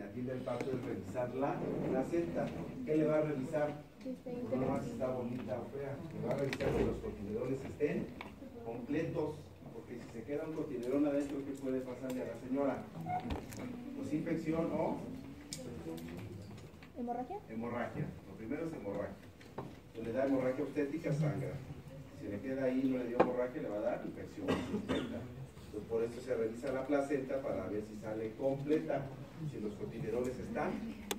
aquí del parto es revisar la placenta. ¿Qué le va a revisar? No nomás si está bonita o fea, le va a revisar que los contenedores estén completos, porque si se queda un contenedor adentro, ¿qué puede pasarle a la señora? Pues infección o ¿Hemorragia? hemorragia. Lo primero es hemorragia. Si le da hemorragia obstétrica, sangra. Si le queda ahí y no le dio hemorragia, le va a dar infección. Entonces, por eso se revisa la placenta para ver si sale completa, si los contenedores están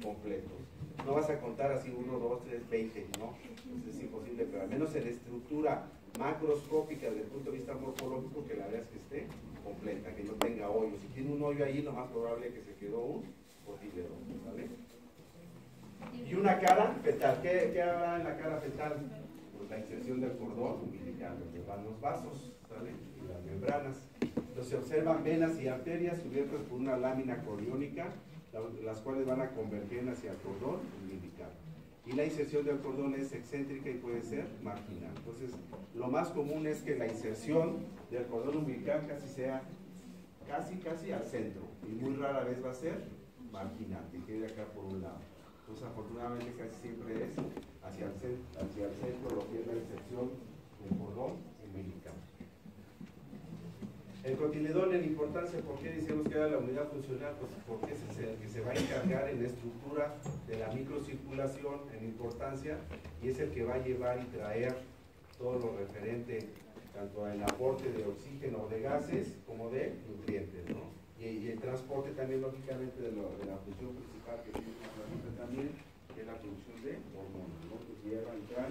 completos. No vas a contar así 1, 2, 3, 20, ¿no? Eso es imposible, pero al menos en estructura macroscópica desde el punto de vista morfológico, que la veas que esté completa, que no tenga hoyo. Si tiene un hoyo ahí, lo más probable es que se quedó un contenedor, ¿vale? Y una cara fetal. ¿Qué habrá en la cara fetal? Pues la inserción del cordón umbilical, donde van los vasos, ¿sale? Y las membranas. Entonces se observan venas y arterias cubiertas por una lámina coriónica, las cuales van a converger hacia el cordón umbilical. Y la inserción del cordón es excéntrica y puede ser marginal. Entonces, lo más común es que la inserción del cordón umbilical casi sea casi al centro, y muy rara vez va a ser marginal, que quede acá por un lado. Entonces, afortunadamente casi siempre es hacia el centro lo que es la inserción del cordón umbilical. El cotiledón en importancia, ¿por qué decimos que era la unidad funcional? Pues porque ese es el que se va a encargar en la estructura de la microcirculación en importancia, y es el que va a llevar y traer todo lo referente tanto al aporte de oxígeno o de gases como de nutrientes, ¿no? Y el transporte también, lógicamente, de la función principal que tiene la planta también, que es la producción de hormonas, ¿no? Que lleva y trae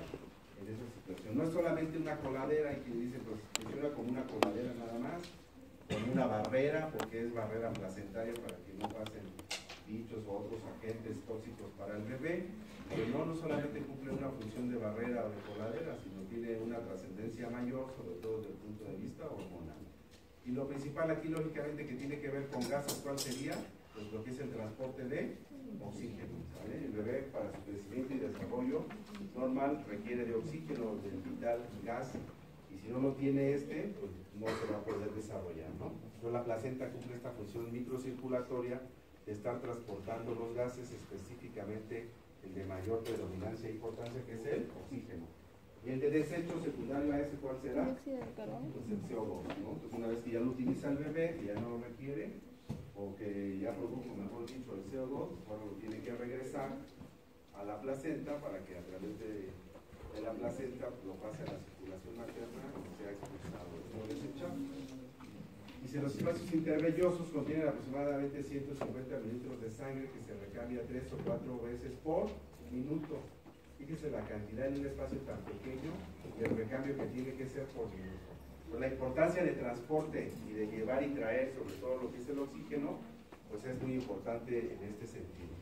en esa situación. No es solamente una coladera, y que dicen, pues funciona como una coladera nada más, con una barrera, porque es barrera placentaria para que no pasen bichos o otros agentes tóxicos para el bebé, que no solamente cumple una función de barrera o de coladera, sino tiene una trascendencia mayor, sobre todo desde el punto de vista hormonal. Y lo principal aquí, lógicamente, que tiene que ver con gases, ¿cuál sería? Pues lo que es el transporte de oxígeno, ¿vale? El bebé, para su crecimiento y desarrollo normal, requiere de oxígeno, del vital gas, y si no lo tiene pues no se va a poder desarrollar, ¿no? Entonces la placenta cumple esta función microcirculatoria de estar transportando los gases, específicamente el de mayor predominancia e importancia, que es el oxígeno. Y el de desecho secundario a ese, ¿cuál será? Dióxido de carbono. Pues el CO2, ¿no? Entonces una vez que ya lo utiliza el bebé, que ya no lo requiere, o que ya produjo, mejor dicho, el CO2, bueno, lo tiene que regresar a la placenta para que a través de la placenta lo pase a la circulación materna y sea expulsado o desechado. Y si los espacios intervellosos contienen aproximadamente 150 mililitros de sangre que se recambia 3 o 4 veces por minuto. Fíjese la cantidad en un espacio tan pequeño y el recambio que tiene que ser por minuto. Pues la importancia de transporte y de llevar y traer, sobre todo lo que es el oxígeno, pues es muy importante en este sentido.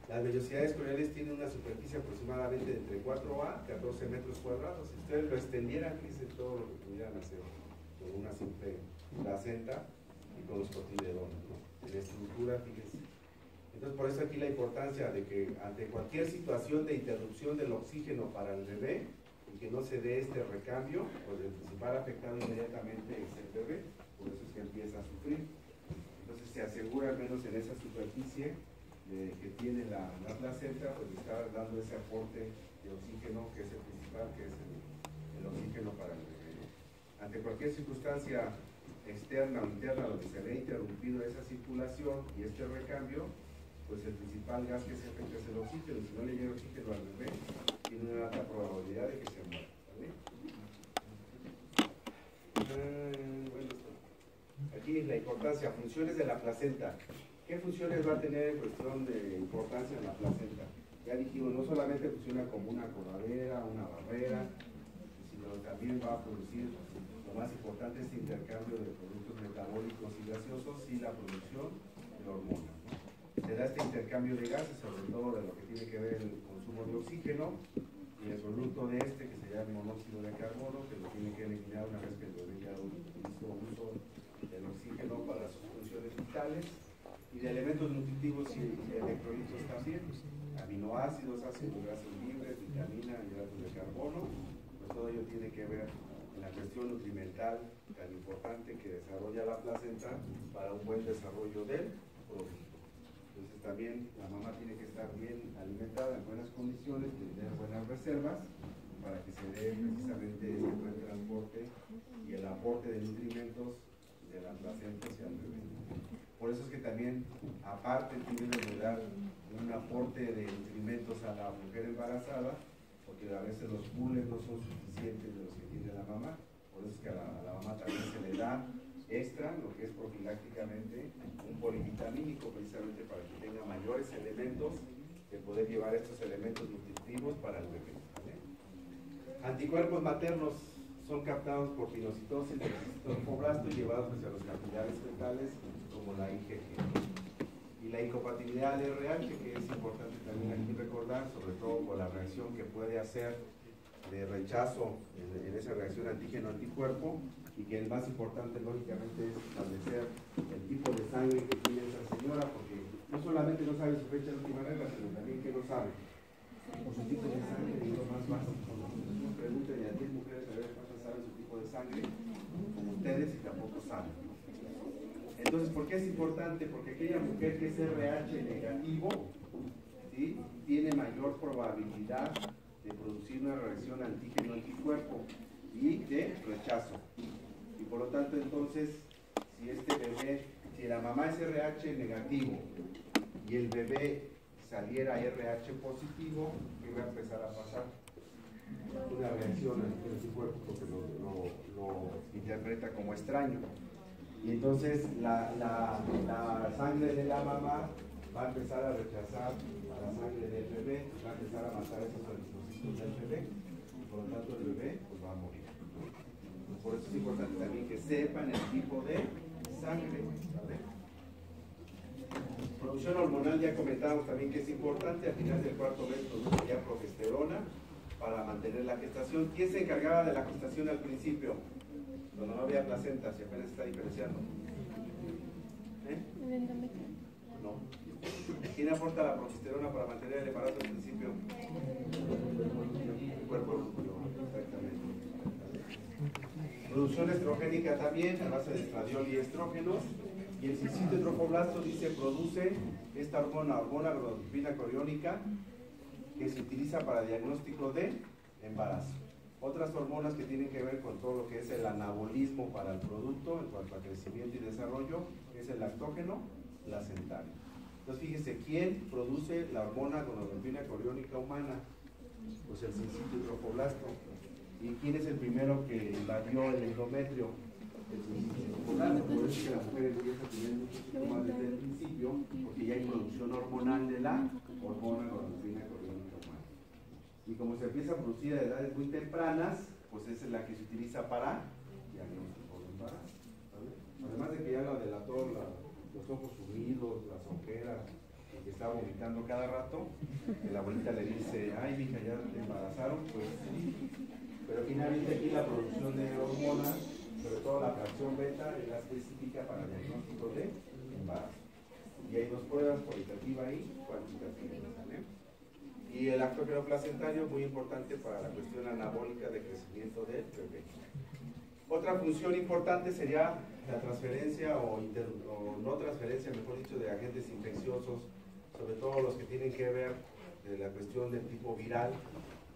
Las vellosidades corneales tienen una superficie aproximadamente de entre 4 a 14 metros cuadrados. Si ustedes lo extendieran, fíjense todo lo que pudieran hacer con una simple placenta y con los cotiledones, ¿no? En la estructura, fíjense. Entonces, por eso aquí la importancia de que ante cualquier situación de interrupción del oxígeno para el bebé y que no se dé este recambio, pues el principal afectado inmediatamente es el bebé, por eso es que empieza a sufrir. Entonces se asegura, al menos en esa superficie que tiene la placenta, pues está dando ese aporte de oxígeno, que es el principal, que es el oxígeno para el bebé, ¿no? Ante cualquier circunstancia externa o interna donde se ve interrumpido esa circulación y este recambio, pues el principal gas que se afecta es el oxígeno. Si no le llega oxígeno al bebé, tiene una alta probabilidad de que se muera, ¿vale? Bueno, aquí la importancia, funciones de la placenta. ¿Qué funciones va a tener en cuestión de importancia en la placenta? Ya dijimos, no solamente funciona como una coladera, una barrera, sino también va a producir, lo más importante, este intercambio de productos metabólicos y gaseosos y la producción de hormonas, ¿no? Se da este intercambio de gases, sobre todo de lo que tiene que ver el consumo de oxígeno y el producto de este, que se llama monóxido de carbono, que lo tiene que eliminar una vez que el bebé ya hizo uso del oxígeno para sus funciones vitales, y de elementos nutritivos y electrolitos también, aminoácidos, ácidos grasos libres, vitaminas, hidratos de carbono, pues todo ello tiene que ver en la cuestión nutrimental tan importante que desarrolla la placenta para un buen desarrollo del producto. Entonces también la mamá tiene que estar bien alimentada, en buenas condiciones, tener buenas reservas para que se dé precisamente este buen transporte y el aporte de nutrimentos de la placenta hacia el bebé. Por eso es que también, aparte, tiene que dar un aporte de nutrimentos a la mujer embarazada, porque a veces los pools no son suficientes de los que tiene la mamá. Por eso es que a la mamá también se le da extra, lo que es profilácticamente, un polivitamínico, precisamente para que tenga mayores elementos de poder llevar estos elementos nutritivos para el bebé, ¿vale? Anticuerpos maternos son captados por pinocitosis del tromboblasto y llevados hacia los capilares fetales como la IgG. Y la incompatibilidad del RH, que es importante también aquí recordar, sobre todo por la reacción que puede hacer de rechazo en esa reacción antígeno-anticuerpo, y que el más importante lógicamente es establecer el tipo de sangre que tiene esa señora, porque no solamente no sabe su fecha de última regla, sino también que no sabe por su tipo de sangre, y lo más básico. Nos preguntan a 10 mujeres a ver cuántas saben su tipo de sangre, como ustedes, y tampoco saben. Entonces, ¿por qué es importante? Porque aquella mujer que es RH negativo, ¿sí?, tiene mayor probabilidad de producir una reacción antígeno-anticuerpo y de rechazo. Y por lo tanto, entonces, si este bebé, si la mamá es RH negativo y el bebé saliera RH positivo, ¿qué va a empezar a pasar? Una reacción antígeno-anticuerpo, porque lo interpreta como extraño. Y entonces la sangre de la mamá va a empezar a rechazar a la sangre del bebé, va a empezar a matar esos eritrocitos del bebé, y por lo tanto el bebé pues va a morir. Por eso es importante también que sepan el tipo de sangre, ¿vale? Producción hormonal, ya comentamos también que es importante. Al final del cuarto mes produce ya progesterona para mantener la gestación. ¿Quién se encargaba de la gestación al principio? Cuando no había placenta, si apenas está diferenciando. El endometrio. No. ¿Quién aporta la progesterona para mantener el embarazo al principio? El cuerpo, exactamente. Producción estrogénica también, a base de estradiol y estrógenos. Y el sincito trofoblasto dice produce esta hormona gonadotropina coriónica, que se utiliza para diagnóstico de embarazo. Otras hormonas que tienen que ver con todo lo que es el anabolismo para el producto, en cuanto a crecimiento y desarrollo, es el lactógeno placentario. Entonces fíjese, ¿quién produce la hormona gonadotropina coriónica humana? Pues el sincito trofoblasto. ¿Y quién es el primero que invadió el endometrio? El sincito trofoblasto. Por eso es que la mujer empieza a tener muchos síntomas desde el principio, porque ya hay producción hormonal de la hormona gonadotropina coriónica humana. Y como se empieza a producir a edades muy tempranas, pues esa es la que se utiliza para diagnóstico de embarazo, ¿vale? Además de que ya la delató los ojos sumidos, las ojeras, y que está vomitando cada rato, que la abuelita le dice, ay mija, ya te embarazaron, pues sí. Pero finalmente aquí la producción de hormonas, sobre todo la fracción beta, es la específica para el diagnóstico de embarazo. Y hay dos pruebas, cualitativa y cuantitativa, ¿vale? Y el lactógeno placentario es muy importante para la cuestión anabólica de crecimiento del bebé. Otra función importante sería la transferencia o no transferencia, mejor dicho, de agentes infecciosos, sobre todo los que tienen que ver de la cuestión del tipo viral,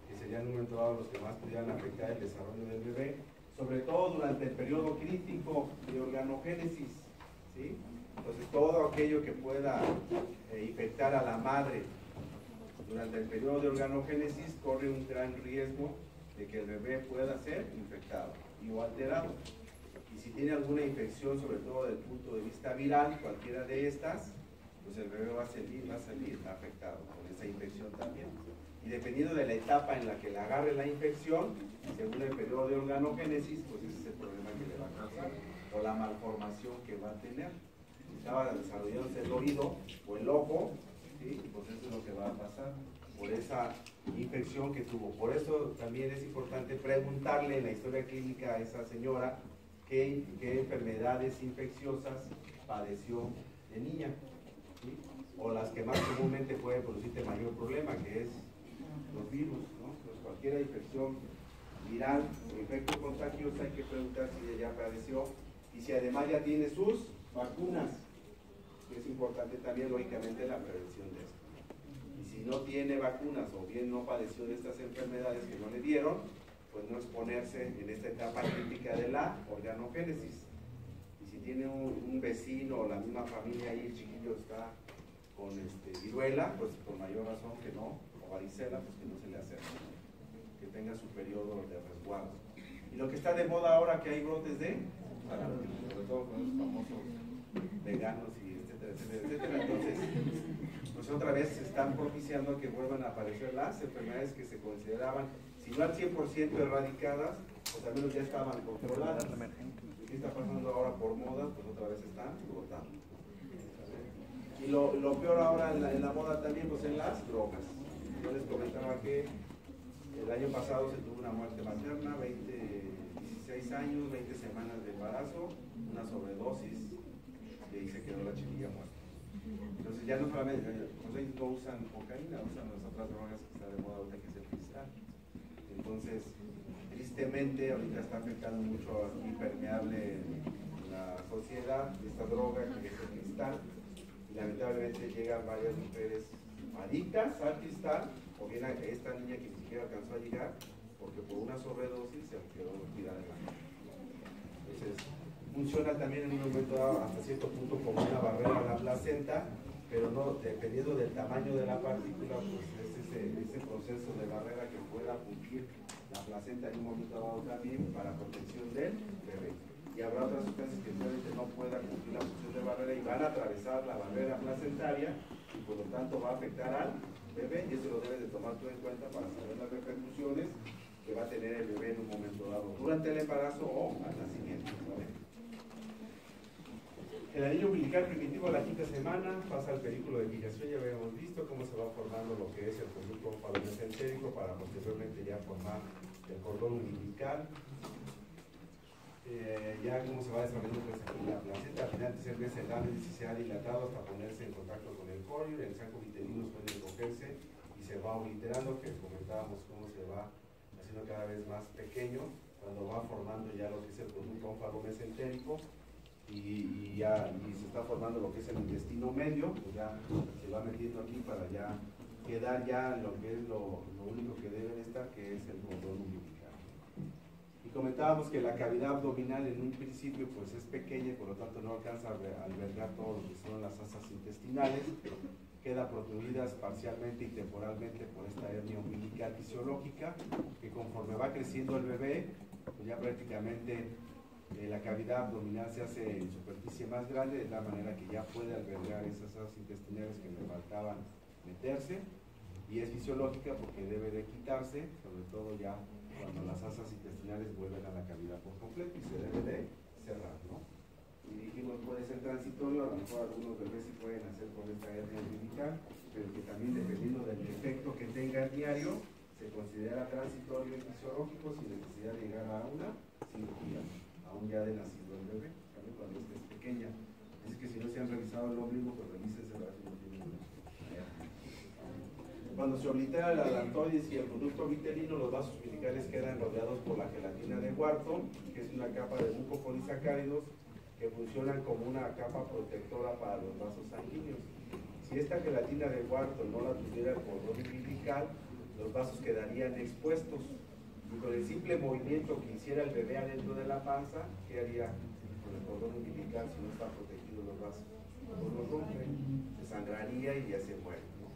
que serían en un momento dado los que más pudieran afectar el desarrollo del bebé, sobre todo durante el periodo crítico de organogénesis, ¿sí? Entonces todo aquello que pueda infectar a la madre durante el periodo de organogénesis corre un gran riesgo de que el bebé pueda ser infectado y o alterado. Y si tiene alguna infección, sobre todo desde el punto de vista viral, cualquiera de estas, pues el bebé va a salir afectado con esa infección también. Y dependiendo de la etapa en la que le agarre la infección, según el periodo de organogénesis, pues ese es el problema que le va a causar, o la malformación que va a tener. Si estaba desarrollándose el oído o el ojo, ¿sí?, pues eso es lo que va a pasar por esa infección que tuvo. Por eso también es importante preguntarle en la historia clínica a esa señora qué enfermedades infecciosas padeció de niña, ¿sí?, o las que más comúnmente pueden producirte mayor problema, que es los virus, ¿no? Pues cualquier infección viral o infecto contagioso hay que preguntar si ella ya padeció y si además ya tiene sus vacunas. es importante también, lógicamente, la prevención de esto. Y si no tiene vacunas o bien no padeció de estas enfermedades que no le dieron, pues no exponerse en esta etapa crítica de la organogénesis. Y si tiene un vecino o la misma familia ahí, el chiquillo está con viruela, pues con mayor razón que no, o varicela, pues que no se le acerque, que tenga su periodo de resguardo. Y lo que está de moda ahora, que hay brotes de sarampión, sobre todo con esos famosos veganos y etcétera, etcétera, etcétera. Entonces, pues otra vez se están propiciando que vuelvan a aparecer las enfermedades que se consideraban, si no al 100% erradicadas, pues al menos ya estaban controladas. ¿Qué está pasando ahora por modas? Pues otra vez están brotando. Y lo peor ahora en la moda también, pues en las drogas. Yo les comentaba que el año pasado se tuvo una muerte materna, 16 años, 20 semanas de embarazo, una sobredosis, y ahí se quedó la chiquilla muerta. Entonces ya no solamente, pues ellos no usan cocaína, usan las otras drogas que está de moda ahorita, que es el cristal. Entonces, tristemente, ahorita está afectando mucho aquí permeable la sociedad, esta droga que es el cristal, y lamentablemente llegan varias mujeres adictas al cristal, o bien a esta niña que ni siquiera alcanzó a llegar, porque por una sobredosis se quedó tirada en la mano. Entonces, funciona también en un momento dado hasta cierto punto como una barrera a la placenta, pero no, dependiendo del tamaño de la partícula, pues es ese proceso de barrera que pueda cumplir la placenta en un momento dado también para protección del bebé. Y habrá otras sustancias que probablemente no puedan cumplir la función de barrera y van a atravesar la barrera placentaria y por lo tanto va a afectar al bebé, y eso lo debes de tomar tú en cuenta para saber las repercusiones que va a tener el bebé en un momento dado, durante el embarazo o al nacimiento, ¿sabes? El anillo umbilical primitivo a la quinta semana pasa al películo de fijación. Ya habíamos visto cómo se va formando lo que es el conducto ómpalo-mesentérico para posteriormente ya formar el cordón umbilical. Ya cómo se va desarrollando pues aquí la placenta, al final de 3 meses el lámice se ha dilatado hasta ponerse en contacto con el corium, el saco vitelino suele encogerse y se va obliterando, que comentábamos cómo se va haciendo cada vez más pequeño cuando va formando ya lo que es el conducto ómpalo-mesentérico. Y se está formando lo que es el intestino medio, pues ya se va metiendo aquí para ya quedar ya lo que es lo único que deben estar, que es el cordón umbilical. Y comentábamos que la cavidad abdominal en un principio pues es pequeña y por lo tanto no alcanza a albergar todo lo que son las asas intestinales, queda protruidas parcialmente y temporalmente por esta hernia umbilical fisiológica, que conforme va creciendo el bebé, pues ya prácticamente la cavidad abdominal se hace en superficie más grande, de tal manera que ya puede albergar esas asas intestinales que le faltaban meterse, y es fisiológica porque debe de quitarse, sobre todo ya cuando las asas intestinales vuelven a la cavidad por completo y se debe de cerrar, ¿no? Y dijimos, puede ser transitorio, a lo mejor algunos bebés sí pueden hacer con esta hernia umbilical, pero que también dependiendo del efecto que tenga diario, se considera transitorio y fisiológico sin necesidad de llegar a una cirugía, aún ya de nacido el bebé, también cuando es pequeña. Así que si no se han revisado el ombligo, pues revísense a ver si no tienen una. Cuando se oblitera la alantoides y el conducto vitelino, los vasos umbilicales quedan rodeados por la gelatina de Wharton, que es una capa de mucopolisacáridos que funcionan como una capa protectora para los vasos sanguíneos. Si esta gelatina de Wharton no la tuviera el cordón umbilical, los vasos quedarían expuestos. Y con el simple movimiento que hiciera el bebé adentro de la panza, ¿qué haría con el cordón umbilical si no están protegidos los vasos? Pues los rompe, se sangraría y ya se muere, ¿no?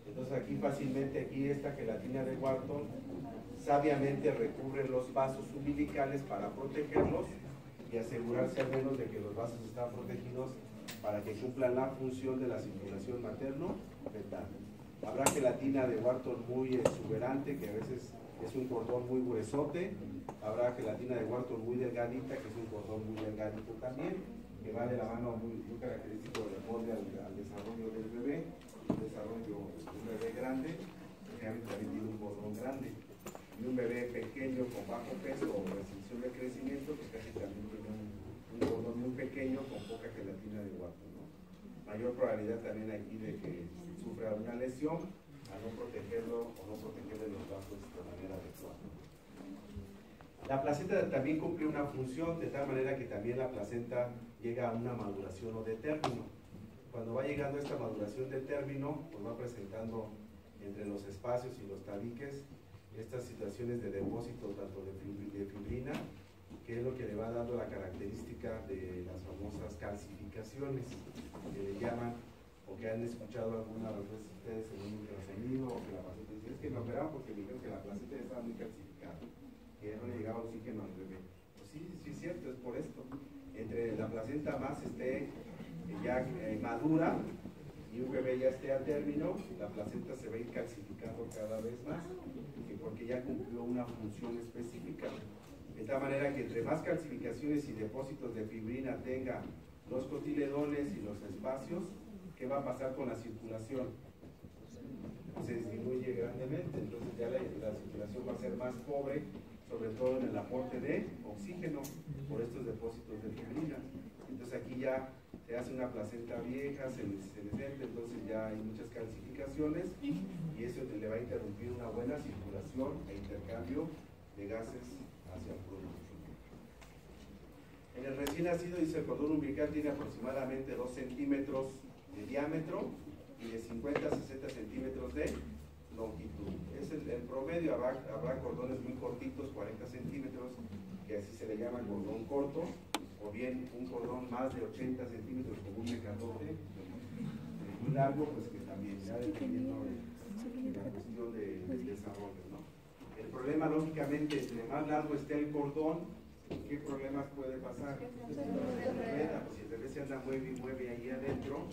Entonces aquí fácilmente, esta gelatina de Wharton sabiamente recurre los vasos umbilicales para protegerlos y asegurarse al menos de que los vasos están protegidos para que cumplan la función de la circulación materno-fetal. Habrá gelatina de Wharton muy exuberante, que a veces es un cordón muy gruesote. Habrá gelatina de Wharton muy delgadita, que es un cordón muy delgadito también, que va de la mano muy característico de acorde al desarrollo del bebé. Un desarrollo de un bebé grande, realmente también tiene un cordón grande. Y un bebé pequeño con bajo peso o restricción de crecimiento, que casi también tiene un cordón muy pequeño con poca gelatina de Wharton, ¿no? Mayor probabilidad también aquí de que sufra una lesión a no protegerlo o no protegerle los vasos de manera adecuada. La placenta también cumple una función de tal manera que también la placenta llega a una maduración o de término. Cuando va llegando a esta maduración de término, pues va presentando entre los espacios y los tabiques estas situaciones de depósito tanto de fibrina, que es lo que le va dando la característica de las famosas calcificaciones que le llaman, o que han escuchado algunas veces ustedes en un ultrasonido, o que la paciente dice, es que me operaron porque me dijeron que la placenta estaba muy calcificada, que no le llegaba oxígeno al bebé. Pues sí, sí es cierto, es por esto. Entre la placenta más esté ya madura y un bebé ya esté a término, la placenta se va a ir calcificando cada vez más, porque ya cumplió una función específica. De tal manera que entre más calcificaciones y depósitos de fibrina tenga los cotiledones y los espacios, ¿qué va a pasar con la circulación? Se disminuye grandemente, entonces ya la circulación va a ser más pobre, sobre todo en el aporte de oxígeno por estos depósitos de fibrina. Entonces aquí ya se hace una placenta vieja, se descende, entonces ya hay muchas calcificaciones y eso le va a interrumpir una buena circulación e intercambio de gases hacia el producto. En el recién nacido, dice, el cordón umbilical tiene aproximadamente 2 centímetros de diámetro y de 50 a 60 centímetros de longitud. Es el promedio. Habrá cordones muy cortitos, 40 centímetros, que así se le llama cordón corto, o bien un cordón más de 80 centímetros como un mecatote, muy largo, pues que también, ya dependiendo de la cuestión del desarrollo, ¿no? El problema, lógicamente, entre más largo esté el cordón, ¿qué problemas puede pasar? Pues si el bebé se anda mueve ahí adentro,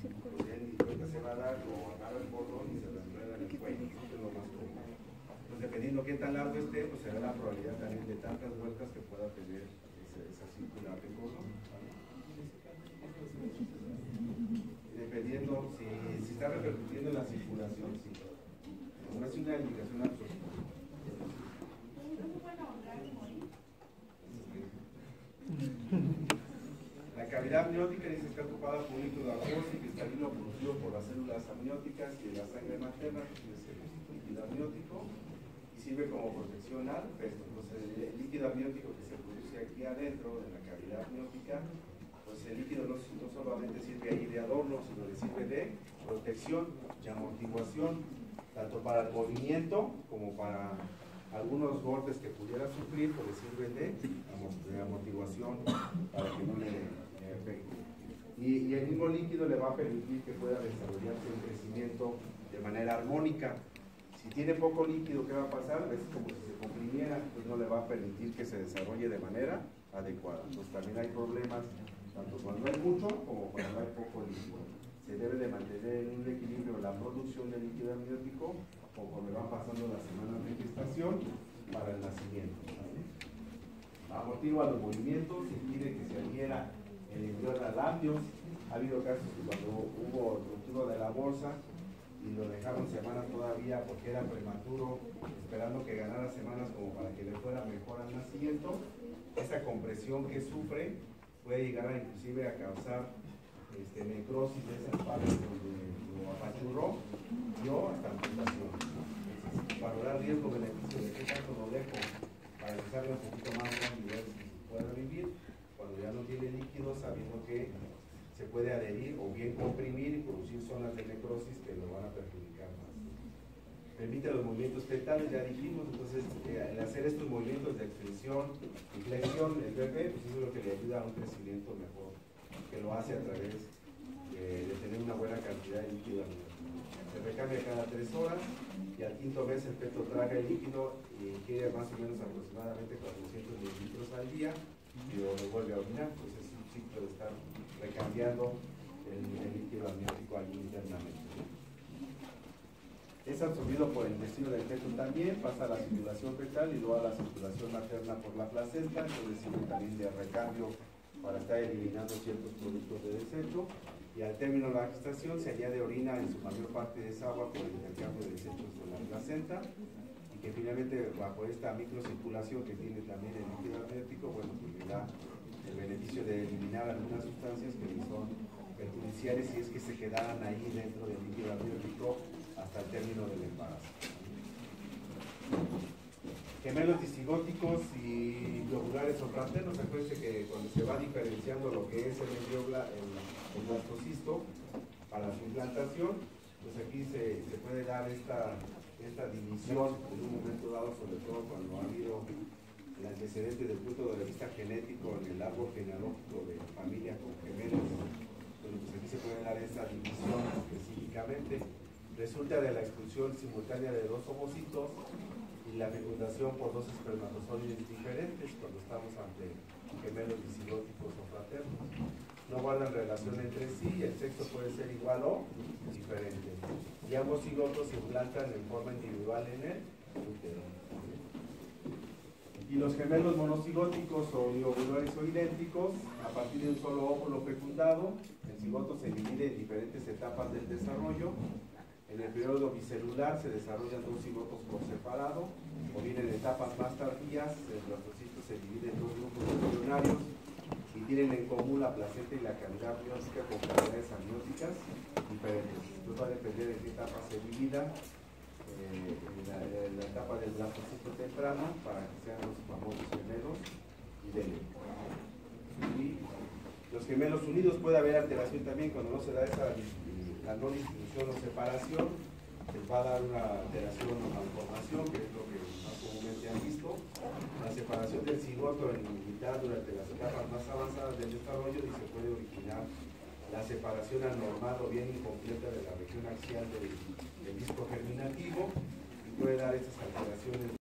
pues ya ni cuenta se va a dar, o agarra el cordón y se lo enreda en el cuello, eso es lo más común. Entonces, dependiendo qué tan largo esté, pues será la probabilidad también de tantas vueltas que pueda tener esa circular de cordón, ¿vale? Dependiendo si está repercutiendo en la circulación, sí. No es una indicación absoluta. La cavidad amniótica dice está ocupada por un líquido acuoso y cristalino producido por las células amnióticas y de la sangre materna, que es el líquido amniótico, y sirve como protección al feto. Entonces, el líquido amniótico que se produce aquí adentro de la cavidad amniótica, pues el líquido no solamente sirve ahí de adorno, sino le sirve de protección, de amortiguación, tanto para el movimiento como para algunos golpes que pudiera sufrir, pues le sirven de amortiguación para que no le afecte. Y el mismo líquido le va a permitir que pueda desarrollarse un crecimiento de manera armónica. Si tiene poco líquido, ¿qué va a pasar? Es como si se comprimiera, pues no le va a permitir que se desarrolle de manera adecuada. Entonces también hay problemas, tanto cuando hay mucho como cuando hay poco líquido. Se debe de mantener en un equilibrio la producción de líquido amniótico conforme van pasando las semanas de gestación para el nacimiento, ¿vale? Amortigua los movimientos, impide que se adhiera el embrión a labios. Ha habido casos que cuando hubo ruptura de la bolsa y lo dejaron semanas todavía porque era prematuro, esperando que ganara semanas como para que le fuera mejor al nacimiento, esa compresión que sufre puede llegar a inclusive a causar necrosis de esas partes donde lo apachurró y o hasta amputación. Entonces, valorar riesgo-beneficio de qué tanto lo dejo para dejarlo un poquito más grande y ver si puede vivir cuando ya no tiene líquido, sabiendo que se puede adherir o bien comprimir y producir zonas de necrosis que lo van a perjudicar más. Permite los movimientos fetales, ya dijimos, entonces al hacer estos movimientos de extensión y flexión, el bebé, pues eso es lo que le ayuda a un crecimiento mejor, que lo hace a través de tener una buena cantidad de líquido amniótico. Se recambia cada 3 horas y al quinto mes el feto traga el líquido y ingiere más o menos aproximadamente 400 mililitros al día y lo devuelve a orinar. Pues es un ciclo de estar recambiando el líquido amniótico allí internamente. Es absorbido por el intestino del feto también, pasa a la circulación fetal y luego a la circulación materna por la placenta, entonces sirve también de recambio para estar eliminando ciertos productos de desecho, y al término de la gestación se añade orina, en su mayor parte es agua por el intercambio de desechos de la placenta, y que finalmente bajo esta microcirculación que tiene también el líquido amniótico, bueno, pues le da el beneficio de eliminar algunas sustancias que son perjudiciales si es que se quedaran ahí dentro del líquido amniótico hasta el término del embarazo. Gemelos disigóticos y globulares o fraternos. Acuérdense que cuando se va diferenciando lo que es el blastocisto para su implantación, pues aquí se puede dar esta división en un momento dado, sobre todo cuando ha habido el antecedente del punto de vista genético en el árbol genealógico de familia con gemelos. Bueno, pues aquí se puede dar esta división específicamente. Resulta de la expulsión simultánea de dos ovocitos y la fecundación por dos espermatozoides diferentes cuando estamos ante gemelos disigóticos o fraternos. No guardan relación entre sí y el sexo puede ser igual o diferente. Y ambos cigotos se implantan en forma individual en el útero. Y los gemelos monocigóticos o biovulares o idénticos, a partir de un solo óvulo fecundado, el cigoto se divide en diferentes etapas del desarrollo. En el periodo bicelular se desarrollan dos cigotos por separado, o bien en etapas más tardías, el blastocisto se divide en dos grupos embrionarios y tienen en común la placenta y la cavidad amniótica con cavidades amnióticas diferentes. Esto va a depender de qué etapa se divida, en la etapa del blastocisto temprano, para que sean los famosos gemelos idénticos. Y los gemelos unidos puede haber alteración también cuando no se da la no distribución o separación, se va a dar una alteración o malformación, que es lo que más comúnmente han visto. La separación del cigoto en mitad durante las etapas más avanzadas del desarrollo y se puede originar la separación anormal o bien incompleta de la región axial del disco germinativo y puede dar esas alteraciones